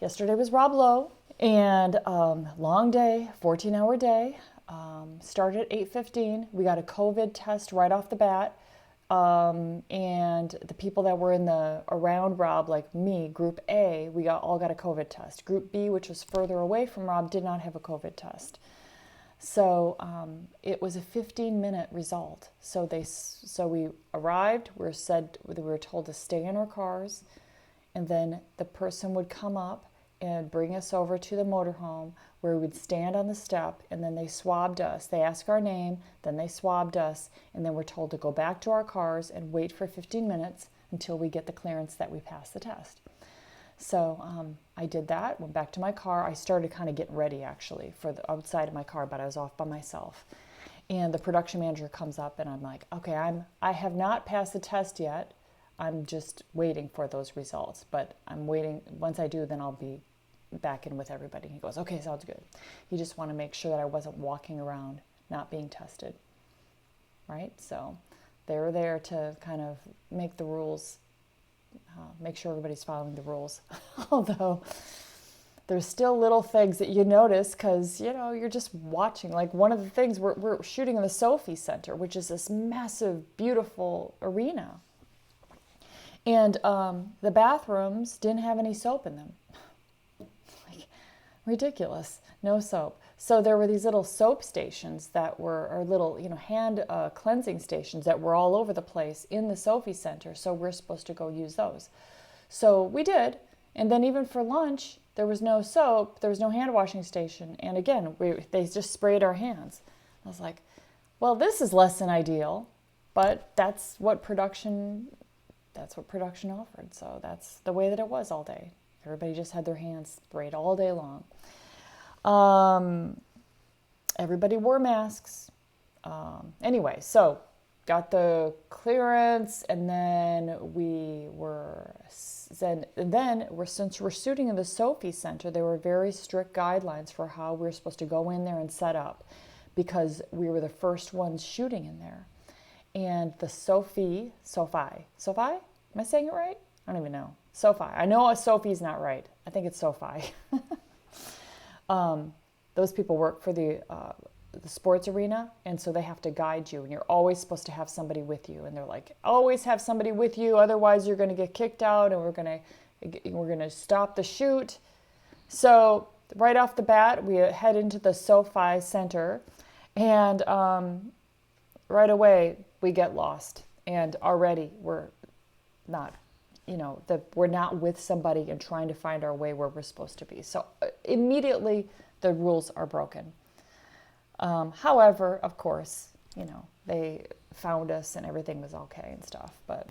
Yesterday was Rob Lowe, and long day, 14-hour day. Started at 8:15. We got a COVID test right off the bat. And the people that were around Rob, like me, Group A, we all got a COVID test. Group B, which was further away from Rob, did not have a COVID test. So it was a 15-minute result. So we arrived. We were told to stay in our cars, and then the person would come up and bring us over to the motorhome where we would stand on the step, and then they swabbed us. They asked our name, then they swabbed us, and then we're told to go back to our cars and wait for 15 minutes until we get the clearance that we passed the test. So I did that, went back to my car. I started kind of getting ready actually for the outside of my car, but I was off by myself. And the production manager comes up and I'm like, okay, I have not passed the test yet. I'm just waiting for those results, but I'm waiting. Once I do, then I'll be back in with everybody. He goes, okay, sounds good. He just wanted to make sure that I wasn't walking around not being tested, right? So they were there to kind of make the rules, make sure everybody's following the rules. Although there's still little things that you notice because, you're just watching. Like one of the things, we're shooting in the Sophie Center, which is this massive, beautiful arena. And the bathrooms didn't have any soap in them. Ridiculous. No soap. So there were these little soap stations that were, or little, hand cleansing stations that were all over the place in the Sophie Center. So we're supposed to go use those. So we did. And then even for lunch, there was no soap. There was no hand washing station. And again, they just sprayed our hands. I was like, well, this is less than ideal, but that's what production offered. So that's the way that it was all day. Everybody just had their hands sprayed all day long. Everybody wore masks. Anyway, so got the clearance, and then since we're shooting in the Sophie Center, there were very strict guidelines for how we were supposed to go in there and set up, because we were the first ones shooting in there. And the Sophie, am I saying it right? I don't even know. SoFi. I know Sophie's not right. I think it's SoFi. Those people work for the sports arena, and so they have to guide you, and you're always supposed to have somebody with you. And they're like, always have somebody with you, otherwise you're going to get kicked out, and we're going to stop the shoot. So right off the bat, we head into the SoFi Center, and right away we get lost, and already we're not. We're not with somebody and trying to find our way where we're supposed to be. So immediately the rules are broken. However, of course, they found us and everything was okay and stuff. But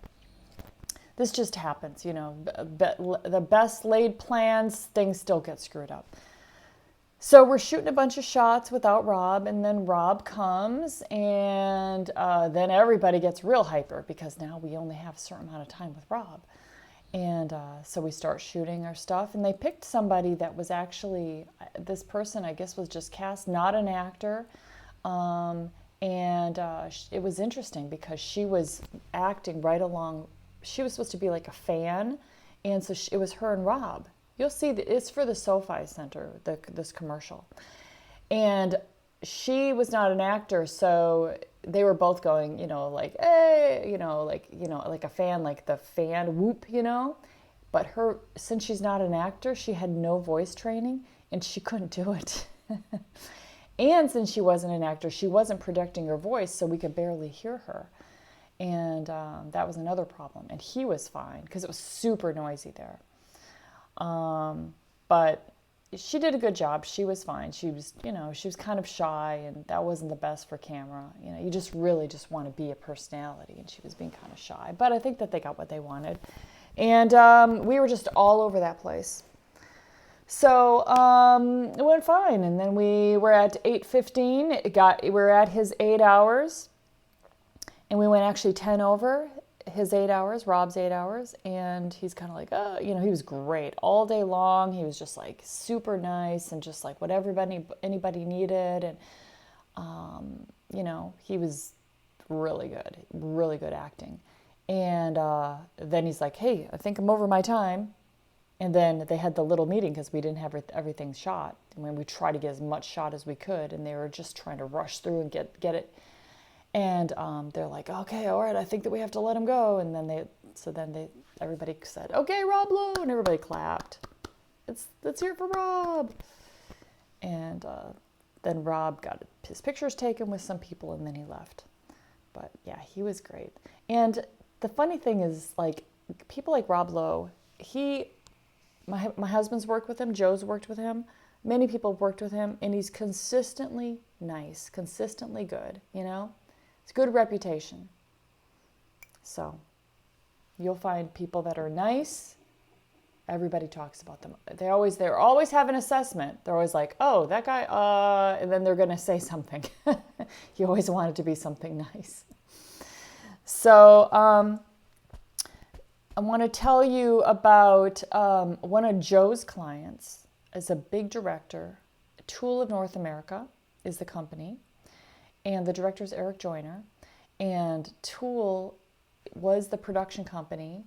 this just happens, the best laid plans, things still get screwed up. So we're shooting a bunch of shots without Rob, and then Rob comes, and then everybody gets real hyper because now we only have a certain amount of time with Rob. And so we start shooting our stuff, and they picked somebody that was actually, this person I guess was just cast, not an actor. It was interesting because she was acting right along, she was supposed to be like a fan, and so it was her and Rob. You'll see that it's for the SoFi Center, this commercial. And she was not an actor, so they were both going, like, hey, like a fan, like the fan whoop, But since she's not an actor, she had no voice training, and she couldn't do it. And since she wasn't an actor, she wasn't projecting her voice, so we could barely hear her. And that was another problem. And he was fine, because it was super noisy there. But she did a good job. She was fine. She was, she was kind of shy, and that wasn't the best for camera. You just really just want to be a personality, and she was being kind of shy. But I think that they got what they wanted. And we were just all over that place. So it went fine. And then we were at 8:15. We were at his 8 hours, and we went actually 10 over his 8 hours, Rob's 8 hours, and he's kind of like, he was great all day long. He was just like super nice and just like whatever anybody needed, and he was really good acting. And then he's like, hey, I think I'm over my time. And then they had the little meeting because we didn't have everything shot. And when we tried to get as much shot as we could, and they were just trying to rush through and get it. And they're like, okay, all right, I think that we have to let him go. And then everybody said, okay, Rob Lowe, and everybody clapped. Let's hear it for Rob. And then Rob got his pictures taken with some people, and then he left. But yeah, he was great. And the funny thing is, like, people like Rob Lowe, my husband's worked with him, Joe's worked with him, many people have worked with him, and he's consistently nice, consistently good, you know? It's a good reputation. So you'll find people that are nice. Everybody talks about them. They're always have an assessment. They're always like, oh, that guy, and then they're going to say something. You always want it to be something nice. So I want to tell you about one of Joe's clients. Is a big director. Tool of North America is the company. And the director is Eric Joyner. And Tool was the production company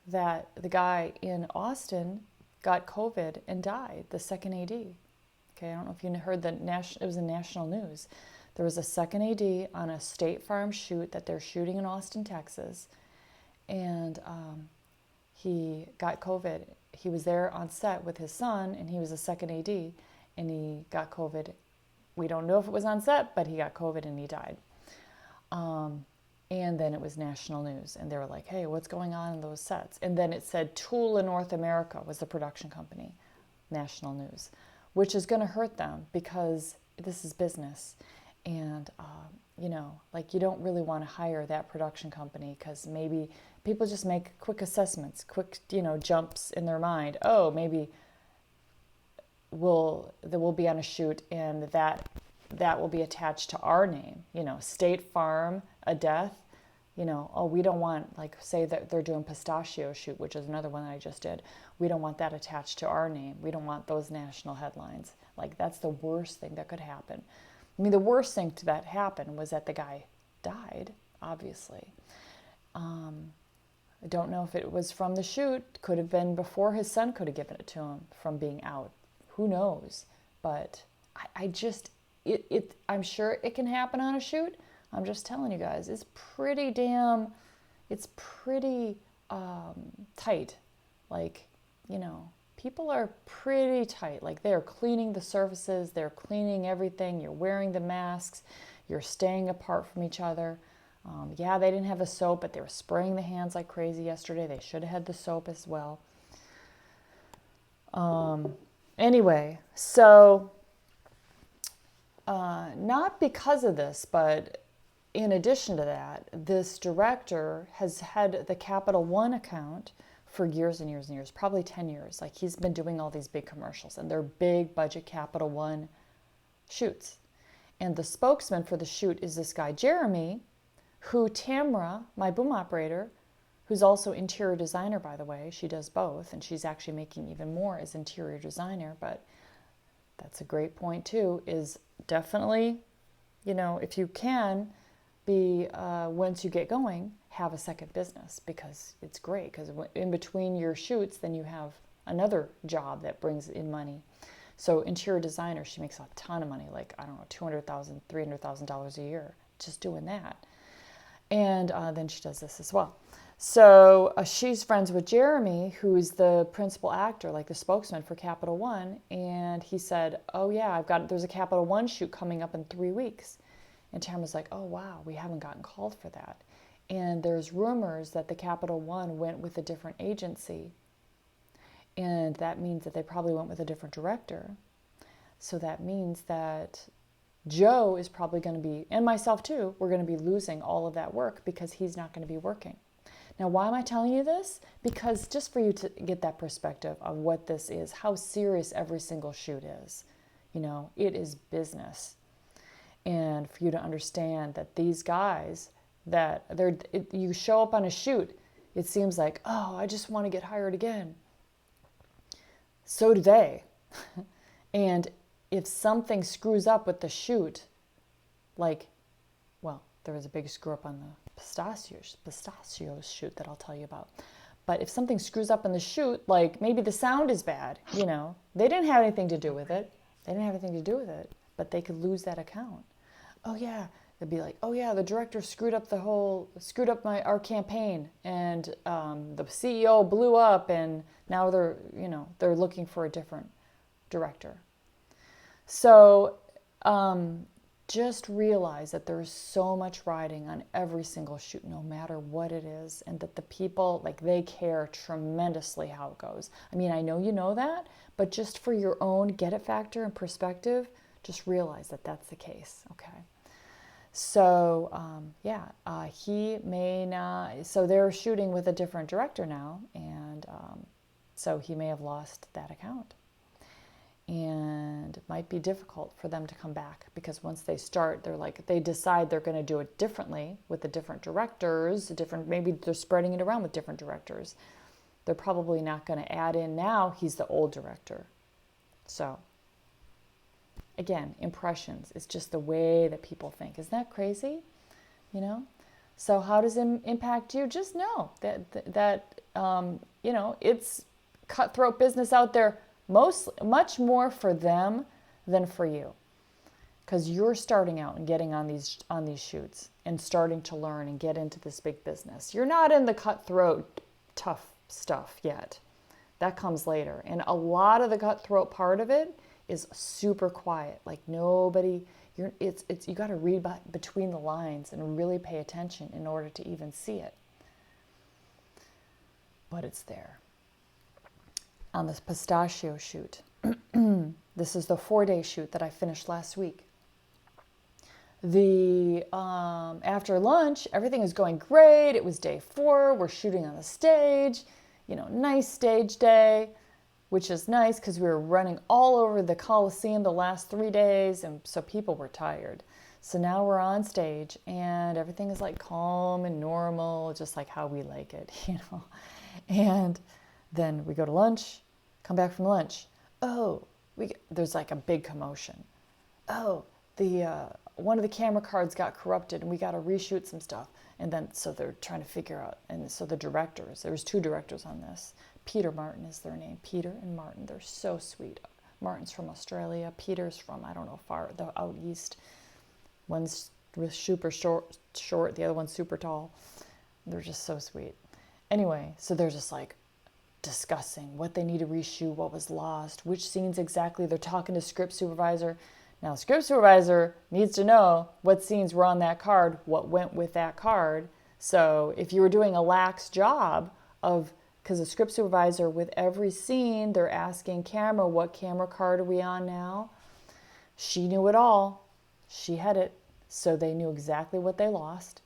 that the guy in Austin got COVID and died, the second AD. Okay, I don't know if you heard it was in national news. There was a second AD on a State Farm shoot that they're shooting in Austin, Texas. And he got COVID. He was there on set with his son, and he was a second AD, and he got COVID. We don't know if it was on set, but he got COVID and he died. And then it was national news, and they were like, hey, what's going on in those sets? And then it said Tool in North America was the production company, national news, which is going to hurt them because this is business. And, like, you don't really want to hire that production company because maybe people just make quick assessments, quick, jumps in their mind. Oh, maybe we'll be on a shoot and that will be attached to our name. State Farm, a death. We don't want, like, say that they're doing Pistachio shoot, which is another one that I just did. We don't want that attached to our name. We don't want those national headlines. Like, that's the worst thing that could happen. I mean, the worst thing that happened was that the guy died, obviously. I don't know if it was from the shoot. Could have been before his son could have given it to him from being out. Who knows? But I'm sure it can happen on a shoot. I'm just telling you guys, it's pretty tight. Like, people are pretty tight. Like, they're cleaning the surfaces, they're cleaning everything, you're wearing the masks, you're staying apart from each other. They didn't have the soap, but they were spraying the hands like crazy yesterday. They should have had the soap as well. Anyway, so not because of this, but in addition to that, this director has had the Capital One account for years and years and years, probably 10 years. Like, he's been doing all these big commercials, and they're big budget Capital One shoots. And the spokesman for the shoot is this guy, Jeremy, who Tamra, my boom operator, who's also interior designer, by the way, she does both, and she's actually making even more as interior designer, but that's a great point too, is definitely, if you can be, once you get going, have a second business, because it's great, because in between your shoots, then you have another job that brings in money. So interior designer, she makes a ton of money, like, I don't know, $200,000, $300,000 a year, just doing that. And then she does this as well. So she's friends with Jeremy, who's the principal actor, like the spokesman for Capital One. And he said, oh yeah, there's a Capital One shoot coming up in 3 weeks. And Tamra's like, oh wow, we haven't gotten called for that. And there's rumors that the Capital One went with a different agency. And that means that they probably went with a different director. So that means that Joe is probably going to be, and myself too, we're going to be losing all of that work because he's not going to be working. Now, why am I telling you this? Because just for you to get that perspective of what this is, how serious every single shoot is. It is business. And for you to understand that these guys, you show up on a shoot, it seems like, oh, I just want to get hired again. So do they. And if something screws up with the shoot, there was a big screw up on the pistachios shoot that I'll tell you about. But if something screws up in the shoot, like maybe the sound is bad, they didn't have anything to do with it. They didn't have anything to do with it, but they could lose that account. Oh yeah, they'd be like, oh yeah, the director screwed up our campaign, and the CEO blew up, and now they're looking for a different director. So just realize that there's so much riding on every single shoot, no matter what it is, and that the people, like, they care tremendously how it goes. I mean, I know you know that, but just for your own get it factor and perspective, just realize that that's the case, okay? So, he may not, so they're shooting with a different director now, and so he may have lost that account. And it might be difficult for them to come back, because once they start, they decide they're going to do it differently with the different directors, maybe they're spreading it around with different directors. They're probably not going to add in now he's the old director. So again, impressions, it's just the way that people think. Isn't that crazy? So how does it impact you? Just know that it's cutthroat business out there, much more for them than for you, because you're starting out and getting on these shoots and starting to learn and get into this big business. You're not in the cutthroat tough stuff yet. That comes later, and a lot of the cutthroat part of it is super quiet. Like nobody, you got to read between the lines and really pay attention in order to even see it. But it's there. On this pistachio shoot, this is the 4-day shoot that I finished last week. After lunch, everything is going great. It was day 4. We're shooting on the stage, nice stage day, which is nice because we were running all over the Coliseum the last 3 days, and so people were tired. So now we're on stage and everything is like calm and normal, just like how we like it, And then we go to lunch, come back from lunch. There's like a big commotion. One of the camera cards got corrupted and we got to reshoot some stuff. And then, so they're trying to figure out, and so the directors, there was 2 directors on this. Peter Martin is their name. Peter and Martin, they're so sweet. Martin's from Australia. Peter's from, I don't know, out east. One's super short, the other one's super tall. They're just so sweet. Anyway, so they're just like discussing what they need to reshoot, what was lost, which scenes exactly. They're talking to script supervisor. Now, script supervisor needs to know what scenes were on that card, what went with that card. So if you were doing a lax job because the script supervisor, with every scene, they're asking camera, what camera card are we on now? She knew it all. She had it. So they knew exactly what they lost.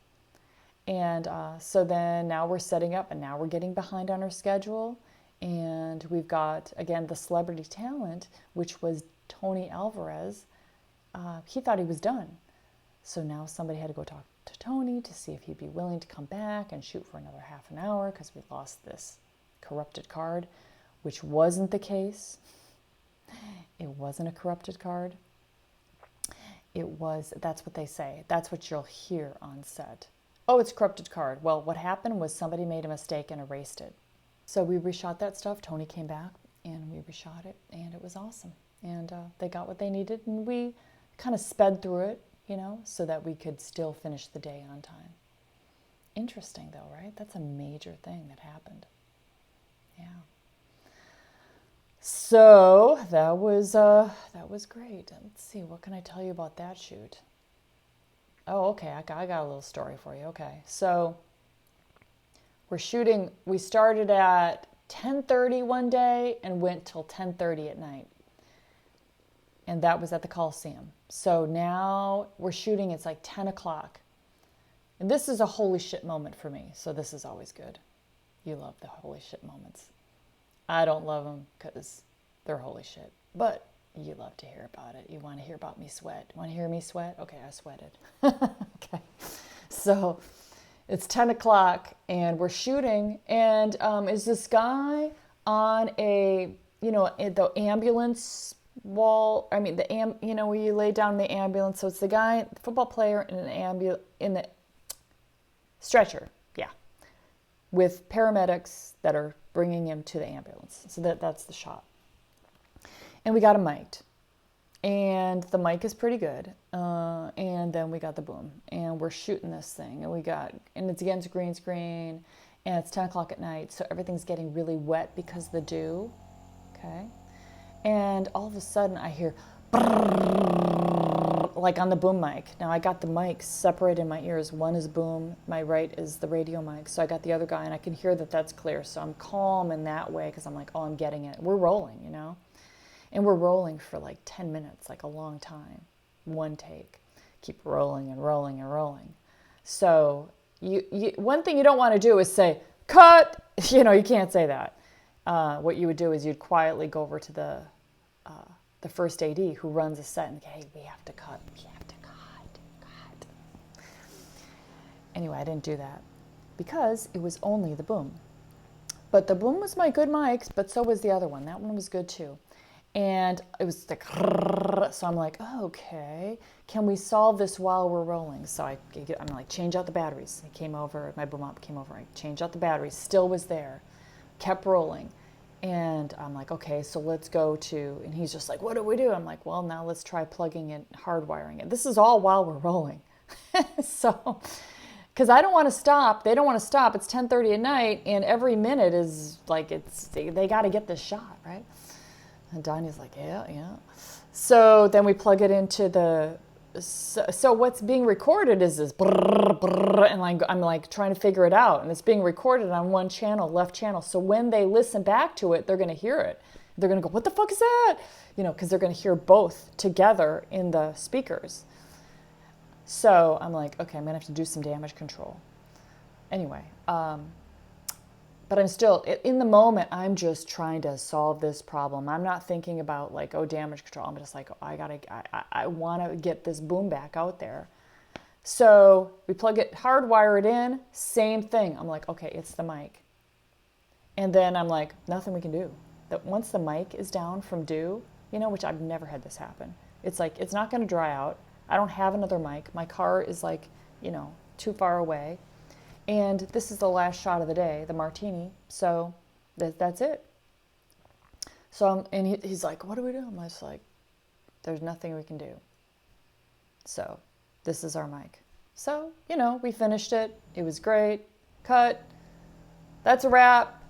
And so then now we're setting up, and now we're getting behind on our schedule. And we've got, again, the celebrity talent, which was Tony Alvarez. He thought he was done. So now somebody had to go talk to Tony to see if he'd be willing to come back and shoot for another half an hour because we lost this corrupted card, which wasn't the case. It wasn't a corrupted card. That's what they say. That's what you'll hear on set. Oh, it's a corrupted card. Well, what happened was somebody made a mistake and erased it. So we reshot that stuff. Tony came back and we reshot it, and it was awesome. And they got what they needed, and we kind of sped through it, so that we could still finish the day on time. Interesting though, right? That's a major thing that happened. Yeah. So that was great. Let's see, what can I tell you about that shoot? Oh, okay, I got a little story for you. Okay, so we started at 10:30 one day and went till 10:30 at night. And that was at the Coliseum. So now we're shooting, it's like 10 o'clock. And this is a holy shit moment for me, so this is always good. You love the holy shit moments. I don't love them because they're holy shit, but you love to hear about it. You want to hear about me sweat. Want to hear me sweat? Okay, I sweated. Okay, so it's 10 o'clock and we're shooting, and is this guy on the ambulance wall? I mean, where you lay down in the ambulance. So it's the guy, the football player, in the stretcher. Yeah. with paramedics that are bringing him to the ambulance. So that's the shot. And we got him mic'd. And the mic is pretty good. And then we got the boom. And we're shooting this thing. And it's against green screen. And it's 10 o'clock at night. So everything's getting really wet because of the dew. Okay. And all of a sudden I hear like on the boom mic. Now I got the mics separated in my ears. One is boom, my right is the radio mic. So I got the other guy and I can hear that that's clear. So I'm calm in that way because I'm like, oh, I'm getting it. We're rolling, you know? And we're rolling for like 10 minutes, like a long time. One take. Keep rolling and rolling and rolling. So one thing you don't want to do is say, cut! You know, you can't say that. What you would do is you'd quietly go over to the first AD who runs a set and, hey, we have to cut. We have to cut. Anyway, I didn't do that because it was only the boom. But the boom was my good mic, but so was the other one. That one was good too. And it was like, so I'm like, oh, okay, can we solve this while we're rolling? So I'm like, change out the batteries. He came over, my boom op came over, I changed out the batteries, still was there, kept rolling. And I'm like, okay, so let's go to, and he's just like, what do we do? I'm like, well, now let's try plugging it, hardwiring it. This is all while we're rolling. So, because I don't want to stop, they don't want to stop, it's 10:30 at night, and every minute is like, they got to get this shot, right? And Donnie's like, yeah. So then we plug it into so what's being recorded is this brrr, brrr, and like I'm like trying to figure it out, and it's being recorded on one channel, left channel. So when they listen back to it, they're going to hear it. They're going to go, what the fuck is that? You know, because they're going to hear both together in the speakers. So I'm like, okay, I'm going to have to do some damage control. Anyway, but I'm still, in the moment, I'm just trying to solve this problem. I'm not thinking about like, oh, damage control. I'm just like, oh, I want to get this boom back out there. So we plug it, hardwire it in, same thing. I'm like, okay, it's the mic. And then I'm like, nothing we can do. That once the mic is down from dew, you know, which I've never had this happen. It's like, it's not going to dry out. I don't have another mic. My car is like, you know, too far away. And this is the last shot of the day, the martini. So that's it. So he's like, what do we do? I'm just like, there's nothing we can do. So this is our mic. So, you know, we finished it. It was great. Cut. That's a wrap.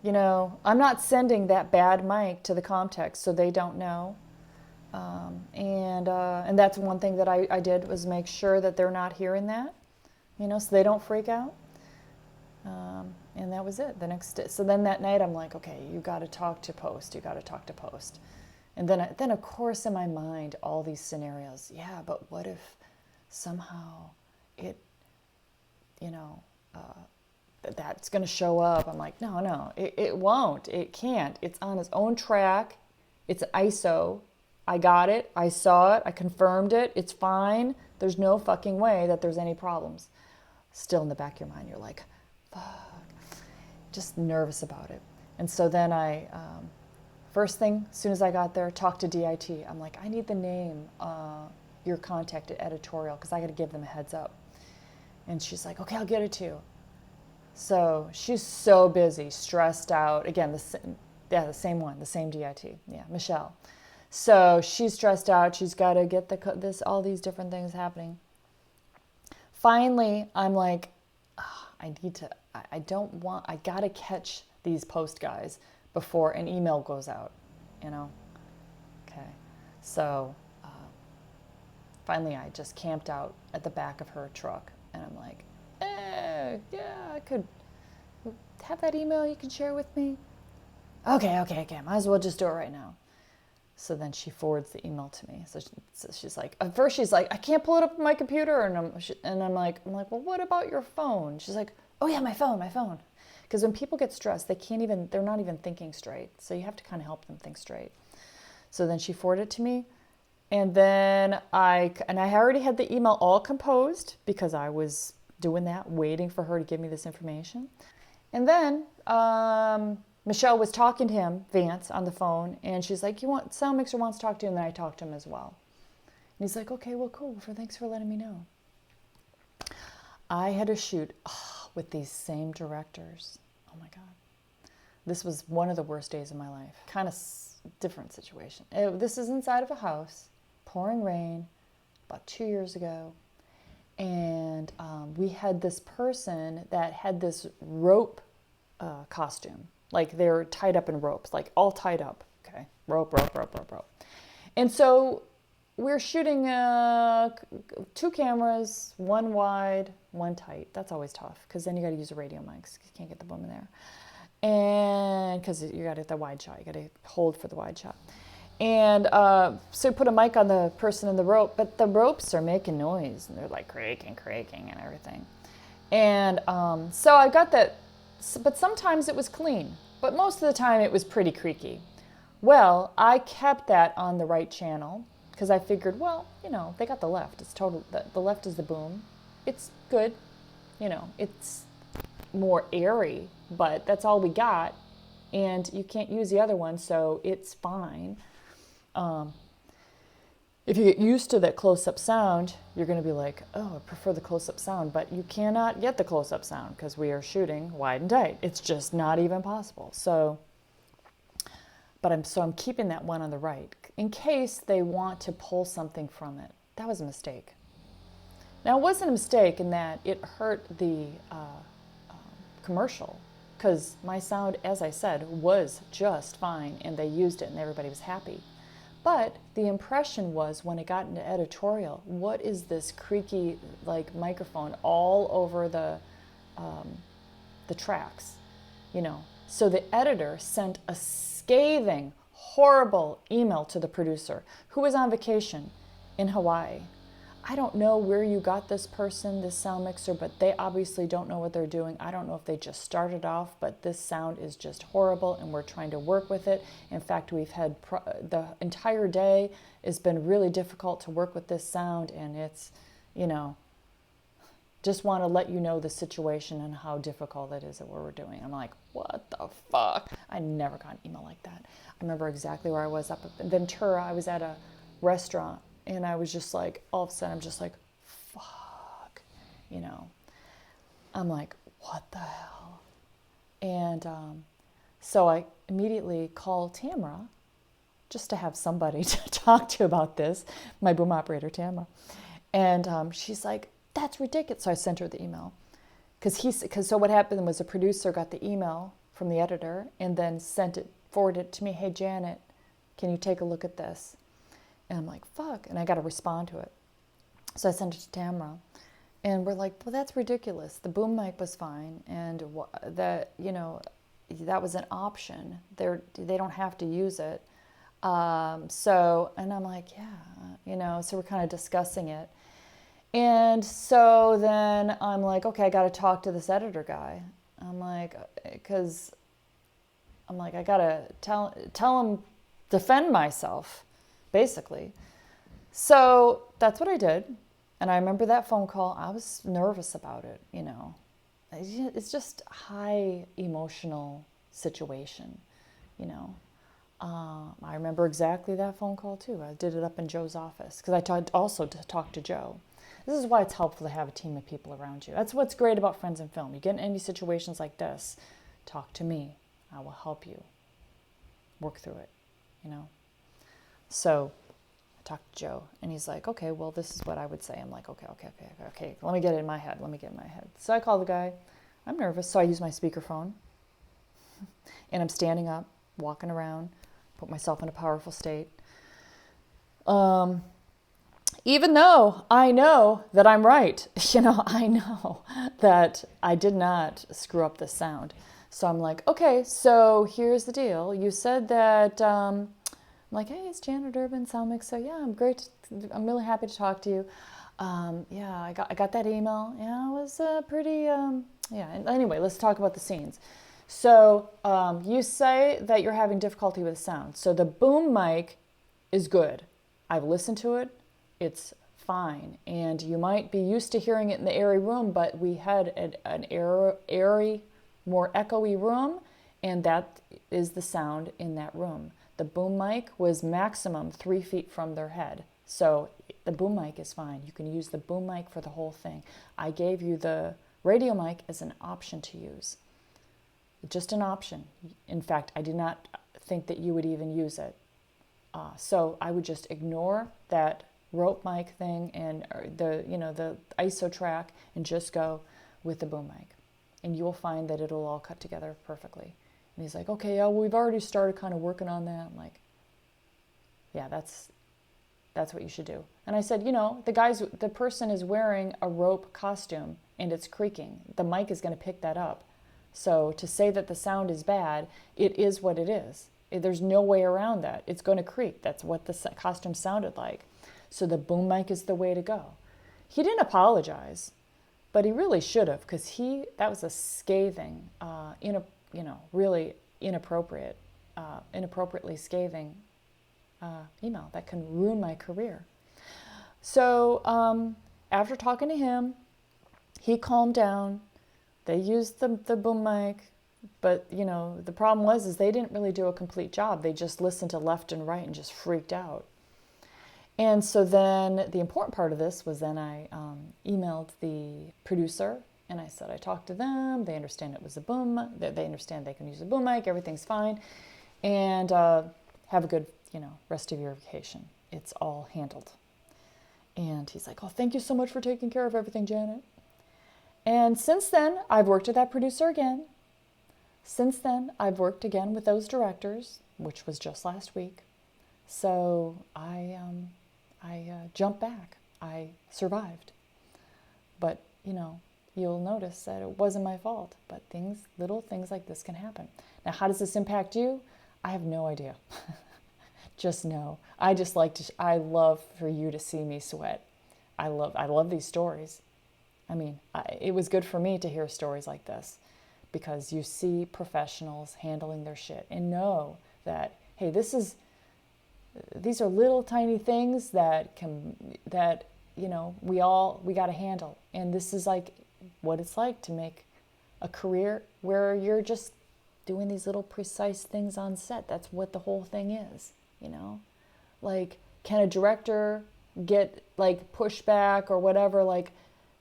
You know, I'm not sending that bad mic to the Comtex so they don't know. And that's one thing that I did was make sure that they're not hearing that. You know, so they don't freak out. And that was it. The next day. So then that night I'm like, okay, you got to talk to post. You got to talk to post. And then of course in my mind, all these scenarios. Yeah, but what if somehow it, you know, that's going to show up? I'm like, no, it won't. It can't. It's on its own track. It's an ISO. I got it. I saw it. I confirmed it. It's fine. There's no fucking way that there's any problems. Still in the back of your mind, you're like, fuck, just nervous about it. And so then I, first thing, as soon as I got there, talked to DIT. I'm like, I need the name, your contact at editorial, because I got to give them a heads up. And she's like, okay, I'll get it to you. So she's so busy, stressed out. Again, the same one, the same DIT. Yeah, Michelle. So she's stressed out. She's got to get all these different things happening. Finally, I'm like, oh, I got to catch these post guys before an email goes out, you know? Okay. So finally, I just camped out at the back of her truck, and I'm like, yeah, I could have that email you can share with me. Okay, might as well just do it right now. So then she forwards the email to me. So she's like, at first she's like, I can't pull it up on my computer. And I'm like, well, what about your phone? She's like, oh yeah, my phone. Because when people get stressed, they're not even thinking straight. So you have to kind of help them think straight. So then she forwarded it to me. And then I already had the email all composed because I was doing that, waiting for her to give me this information. And then, Michelle was talking to him, Vance, on the phone, and she's like, Sound Mixer wants to talk to you, and then I talked to him as well. And he's like, okay, well, cool, thanks for letting me know. I had to shoot with these same directors. Oh my God. This was one of the worst days of my life. Kind of different situation. This is inside of a house, pouring rain, about 2 years ago. And we had this person that had this rope costume. Like they're tied up in ropes, like all tied up. Okay, rope. And so we're shooting 2 cameras, one wide, one tight. That's always tough because then you got to use a radio mic. You can't get the boom in there. And because you got to get the wide shot, you got to hold for the wide shot. And so you put a mic on the person in the rope, but the ropes are making noise and they're like creaking and everything. And so I got that, but sometimes it was clean, but most of the time it was pretty creaky. Well, I kept that on the right channel because I figured, well, you know, they got the left. It's total, the left is the boom. It's good. You know, it's more airy, but that's all we got. And you can't use the other one, so it's fine. If you get used to that close-up sound, you're going to be like, oh, I prefer the close-up sound, but you cannot get the close-up sound because we are shooting wide and tight. It's just not even possible. So, I'm keeping that one on the right in case they want to pull something from it. That was a mistake. Now, it wasn't a mistake in that it hurt the commercial because my sound, as I said, was just fine and they used it and everybody was happy. But the impression was when it got into editorial, what is this creaky like microphone all over the tracks, you know? So the editor sent a scathing, horrible email to the producer who was on vacation in Hawaii. I don't know where you got this person, this sound mixer, but they obviously don't know what they're doing. I don't know if they just started off, but this sound is just horrible and we're trying to work with it. In fact, we've had the entire day has been really difficult to work with this sound, and it's, you know, just want to let you know the situation and how difficult it is at what we're doing. I'm like, what the fuck? I never got an email like that. I remember exactly where I was up in Ventura. I was at a restaurant. And I was just like, all of a sudden, I'm just like, fuck, you know. I'm like, what the hell? And so I immediately called Tamra just to have somebody to talk to about this, my boom operator, Tamra. And she's like, that's ridiculous. So I sent her the email. So what happened was the producer got the email from the editor and then forwarded it to me. Hey, Janet, can you take a look at this? And I'm like, fuck, and I got to respond to it. So I sent it to Tamra, and we're like, well, that's ridiculous. The boom mic was fine, and that, you know, that was an option. They don't have to use it. And I'm like, yeah, you know, so we're kind of discussing it. And so then I'm like, okay, I got to talk to this editor guy. I'm like, I got to tell him, defend myself, basically. So that's what I did. And I remember that phone call. I was nervous about it, you know. It's just a high emotional situation, you know. I remember exactly that phone call too. I did it up in Joe's office because I also talked to Joe. This is why it's helpful to have a team of people around you. That's what's great about Friends in Film. You get in any situations like this, talk to me. I will help you work through it, you know. So I talked to Joe, and he's like, okay, well, this is what I would say. I'm like, okay. Let me get it in my head. So I call the guy. I'm nervous, so I use my speakerphone. And I'm standing up, walking around, put myself in a powerful state. Even though I know that I'm right, you know, I know that I did not screw up the sound. So I'm like, okay, so here's the deal. You said that, I'm like, hey, it's Janet Urban, sound mixer. Yeah, I'm great. I'm really happy to talk to you. Yeah, I got that email. Yeah, it was pretty, yeah. And anyway, let's talk about the scenes. So you say that you're having difficulty with sound. So the boom mic is good. I've listened to it. It's fine. And you might be used to hearing it in the airy room, but we had an airy, more echoey room, and that is the sound in that room. The boom mic was maximum 3 feet from their head. So the boom mic is fine. You can use the boom mic for the whole thing. I gave you the Radio mic is an option to use. Just an option. In fact, I did not think that you would even use it. So I would just ignore that rope mic thing and the ISO track and just go with the boom mic. And you will find that it'll all cut together perfectly. And he's like, okay, yeah, well, we've already started kind of working on that. I'm like, yeah, that's what you should do. And I said, the person is wearing a rope costume and it's creaking. The mic is going to pick that up. So to say that the sound is bad, it is what it is. There's no way around that. It's going to creak. That's what the costume sounded like. So the boom mic is the way to go. He didn't apologize, but he really should have, because that was a scathing, really inappropriately scathing email that can ruin my career. So after talking to him, he calmed down. They used the boom mic, but the problem was they didn't really do a complete job. They just listened to left and right and just freaked out. And so then the important part of this was then I emailed the producer and I said I talked to them. They understand it was a boom. They understand they can use a boom mic. Everything's fine. And have a good rest of your vacation. It's all handled. And he's like, oh, thank you so much for taking care of everything, Janet. And since then, I've worked with that producer again. Since then, I've worked again with those directors, which was just last week. So I jumped back. I survived. But, you'll notice that it wasn't my fault. But little things like this can happen. Now, how does this impact you? I have no idea. Just know. I love for you to see me sweat. I love these stories. I mean, it was good for me to hear stories like this, because you see professionals handling their shit and know that, hey, these are little tiny things that we got to handle. And this is like what it's like to make a career where you're just doing these little precise things on set. That's what the whole thing is, Like, can a director get like pushback or whatever? Like,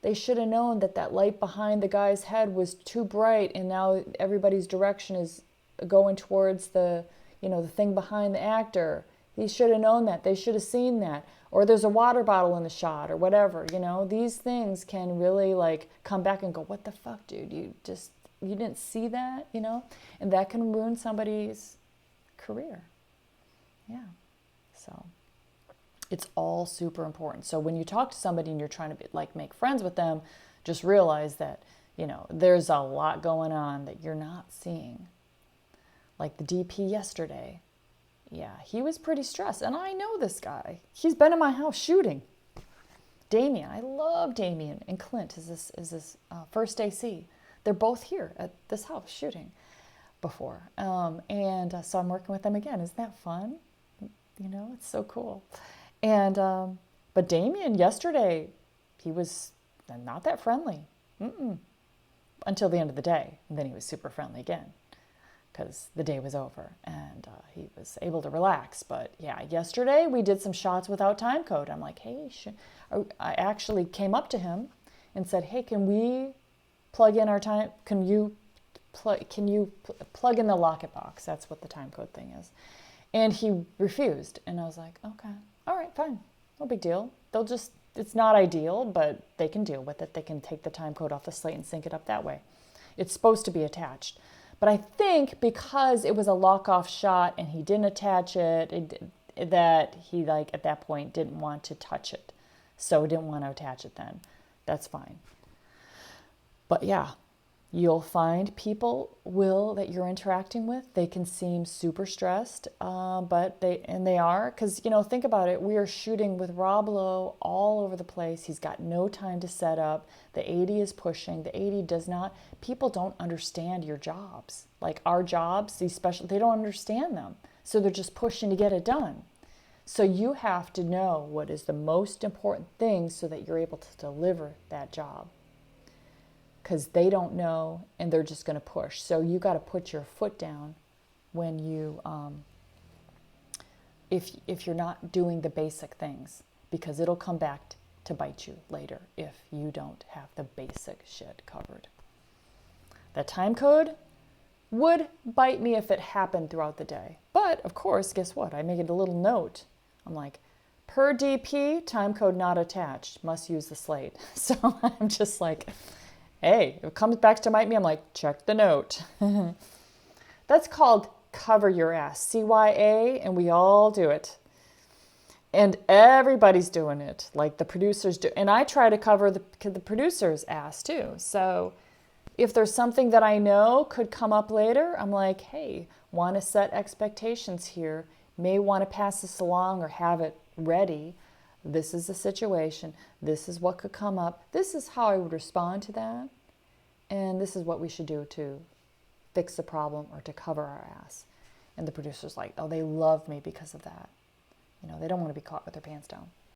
they should have known that light behind the guy's head was too bright, and now everybody's direction is going towards the thing behind the actor. He should have known that. They should have seen that. Or there's a water bottle in the shot or whatever. These things can really like come back and go, what the fuck, dude? You didn't see that, And that can ruin somebody's career. Yeah. So it's all super important. So when you talk to somebody and you're trying to make friends with them, just realize that, there's a lot going on that you're not seeing. Like the DP yesterday. Yeah, he was pretty stressed. And I know this guy. He's been in my house shooting. Damien. I love Damien. And Clint is this first AC. They're both here at this house shooting before. So I'm working with them again. Isn't that fun? It's so cool. And but Damien yesterday, he was not that friendly. Until the end of the day. And then he was super friendly again, because the day was over and he was able to relax. But yeah, yesterday we did some shots without time code. I'm like, hey, I actually came up to him and said, hey, can we plug in our time? Can you plug in the locket box? That's what the time code thing is. And he refused. And I was like, okay, all right, fine. No big deal. It's not ideal, but they can deal with it. They can take the time code off the slate and sync it up that way. It's supposed to be attached. But I think because it was a lock-off shot and he didn't attach it, that he at that point didn't want to touch it. So didn't want to attach it then. That's fine. But yeah, you'll find people that you're interacting with, they can seem super stressed, but they are, because think about it. We are shooting with Rob Lowe all over the place. He's got no time to set up. The AD is pushing. The AD does not. People don't understand your jobs, like our jobs. They don't understand them, so they're just pushing to get it done. So you have to know what is the most important thing so that you're able to deliver that job. Because they don't know and they're just going to push. So you got to put your foot down when you, if you're not doing the basic things, because it'll come back to bite you later if you don't have the basic shit covered. That time code would bite me if it happened throughout the day. But of course, guess what? I make it a little note. I'm like, per DP, time code not attached, must use the slate. So I'm just like, hey, if it comes back to bite me, I'm like, check the note. That's called cover your ass, CYA, and we all do it. And everybody's doing it, like the producers do. And I try to cover the producer's ass too. So if there's something that I know could come up later, I'm like, hey, want to set expectations here. May want to pass this along or have it ready. This is the situation. This is what could come up. This is how I would respond to that. And this is what we should do to fix the problem or to cover our ass. And the producer's like, oh, they love me because of that. You know, they don't want to be caught with their pants down.